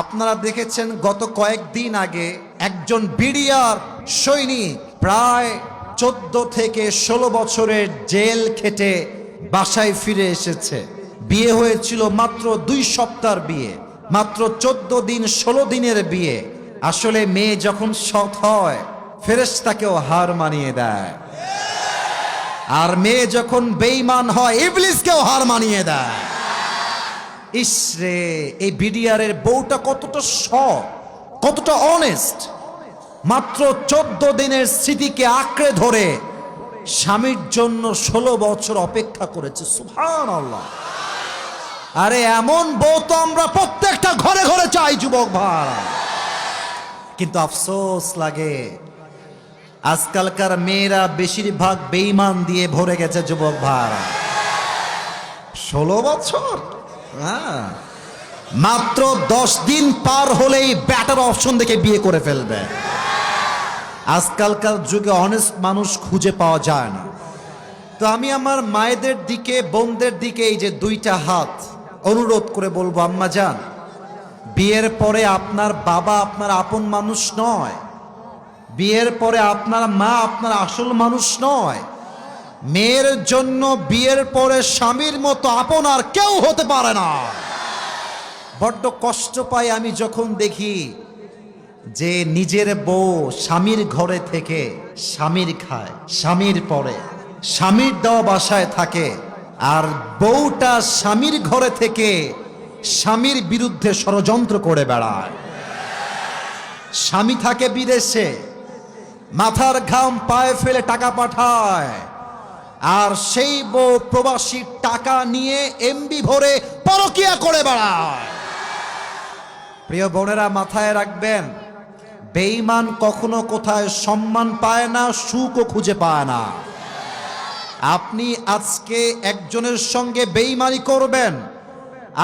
আপনারা দেখেছেন গত কয়েকদিন আগে একজন বিডিআর সৈনিক প্রায় 14 থেকে 16 বছরের জেল খেটে বাসায় ফিরে এসেছে। বিয়ে হয়েছিল মাত্র 2 সপ্তাহের বিয়ে, মাত্র 14 দিন 16 দিনের বিয়ে। আসলে মেয়ে যখন সৎ হয় ফেরেশতাকেও হার মানিয়ে দেয়, আর মেয়ে যখন বেঈমান হয় ইবলিসকেও হার মানিয়ে দেয়। ইসরে, এই বিডিআরের বউটা কতটা সৎ, কতটা অনেস্ট। মাত্র 14 দিনের স্মৃতিকে আঁকড়ে ধরে স্বামীর জন্য 16 বছর অপেক্ষা করেছে। সুবহানাল্লাহ। আরে এমন বউ তো আমরা প্রত্যেকটা ঘরে ঘরে চাই যুবক ভাইরা, কিন্তু আফসোস লাগে আজকালকার মেয়েরা বেশিরভাগ বেঈমান দিয়ে ভরে গেছে যুবক ভাইরা। 16 বছর, মাত্র 10 দিন পার হলেই ব্যাটার অপশন দেখে বিয়ে করে ফেলবে। আজকালকার যুগে অনেস্ট মানুষ খুঁজে পাওয়া যায় না। তো আমি আমার মায়েদের দিকে, বোনদের দিকে এই যে 2টা হাত অনুরোধ করে বলবো, আম্মা জান, বিয়ের পরে আপনার বাবা আপনার আপন মানুষ নয়, বিয়ের পরে আপনার মা আপনার আসল মানুষ নয়। মেয়ের জন্য বিয়ের পরে স্বামীর মতো আপন আর কেউ হতে পারে না। বড্ড কষ্ট পাই আমি যখন দেখি যে নিজের বউ স্বামীর ঘরে থেকে স্বামীর খায়, স্বামীর পরে স্বামীর দেওয়া বাসায় থাকে, আর বউটা স্বামীর ঘরে থেকে স্বামীর বিরুদ্ধে ষড়যন্ত্র করে বেড়ায়। স্বামী থাকে বিদেশে, মাথার ঘাম পায়ে ফেলে টাকা পাঠায়, আর সেই বউ প্রবাসী টাকা নিয়ে এমবি ভরে পরকিয়া করে বেড়ায়। প্রিয় বোনেরা, মাথায় রাখবেন, বেঈমান কখনো কোথায় সম্মান পায় না, সুখও খুঁজে পায় না। আপনি আজকে একজনের সঙ্গে বেঈমানি করবেন,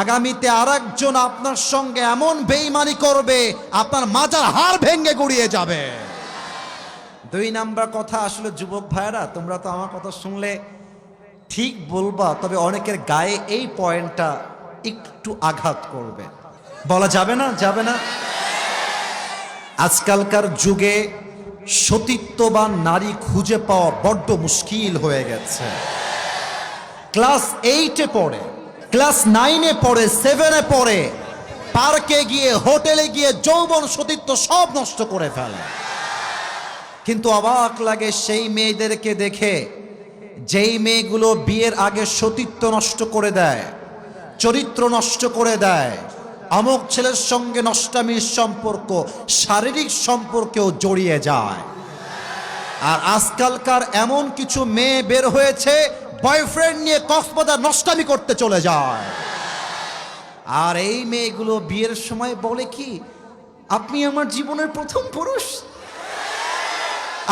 আগামীতে আরেকজন আপনার সঙ্গে এমন বেঈমানি করবে আপনার মাজার হাড় ভেঙে গুড়িয়ে যাবে। 2 নাম্বার কথা, আসলে যুবক ভাইরা, তোমরা তো আমার কথা শুনলে ঠিক বলবা, তবে অনেকের গায়ে এই পয়েন্টটা একটু আঘাত করবে। বলা যাবে না, যাবে না। আজকালকার যুগে সতীত্ববান নারী খুঁজে পাওয়া বড্ড মুশকিল হয়ে গেছে। ক্লাস 8-এ পড়ে, ক্লাস 9-এ পড়ে, 7-এ পড়ে, পার্কে গিয়ে, হোটেলে গিয়ে যৌবন সতীত্ব সব নষ্ট করে ফেলে। কিন্তু অবাক লাগে সেই মেয়েদেরকে দেখে, যেই মেয়েগুলো বিয়ের আগে সতীত্ব নষ্ট করে দেয়, চরিত্র নষ্ট করে দেয়, অমুক ছেলের সঙ্গে নষ্টামির সম্পর্ক, শারীরিক সম্পর্কেও জড়িয়ে যায়। আর আজকালকার এমন কিছু মেয়ে বের হয়েছে বয়ফ্রেন্ড নিয়ে কক্সবাজার নষ্টামি করতে চলে যায়। আর এই মেয়েগুলো বিয়ের সময় বলে কি, আপনি আমার জীবনের প্রথম পুরুষ,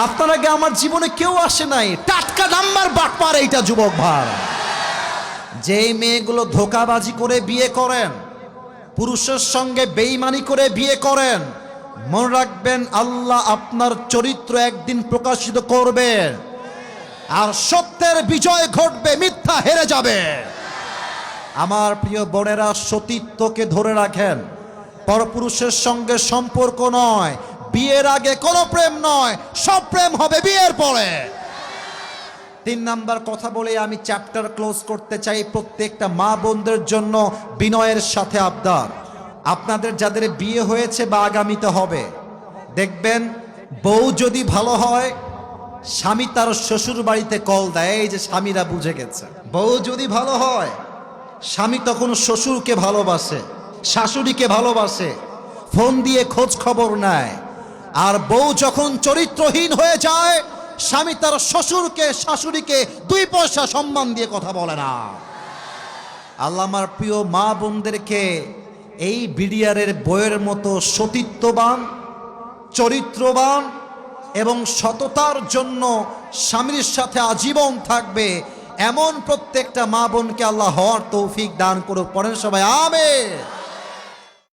আপনার আগে আমার জীবনে কেউ আসে নাই। টাটকা নাম্বার বাটপার এইটা যুবক ভাই। যেই মেয়েগুলো ধোঁকাবাজি করে বিয়ে করেন, পুরুষের সঙ্গে বেঈমানি করে বিয়ে করেন, মনে রাখবেন আল্লাহ আপনার চরিত্র একদিন প্রকাশিত করবে, আর সত্যের বিজয় ঘটবে, মিথ্যা হেরে যাবে। আমার প্রিয় বোনেরা, সতীত্বকে ধরে রাখেন। পরপুরুষের সঙ্গে সম্পর্ক নয়, বিয়ের আগে কোনো প্রেম নয়, সব প্রেম হবে বিয়ের পরে। 3 নাম্বার কথা বলে আমি চ্যাপ্টার ক্লোজ করতে চাই। প্রত্যেকটা মা বোনদের জন্য বিনয়ের সাথে আবদার, আপনাদের যাদের বিয়ে হয়েছে বা আগামীতে হবে, দেখবেন বউ যদি ভালো হয়, স্বামী তার শ্বশুর বাড়িতে কল দেয়। এই যে স্বামীরা বুঝে গেছে, বউ যদি ভালো হয় স্বামী তখন শ্বশুরকে ভালোবাসে, শাশুড়িকে ভালোবাসে, ফোন দিয়ে খোঁজ খবর নেয়। আর বউ যখন চরিত্রহীন হয়ে যায়, স্বামী তার শ্বশুরকে, শাশুড়িকে 2 পয়সা সম্মান দিয়ে কথা বলে না। আল্লাহ আমার প্রিয় মা বোনদেরকে এই বিডিআরের বইয়ের মতো সতীত্ববান, চরিত্রবান এবং সততার জন্য স্বামীর সাথে আজীবন থাকবে এমন প্রত্যেকটা মা বোনকে আল্লাহ হওয়ার তৌফিক দান করুক। পড়েন সবাই আমিন।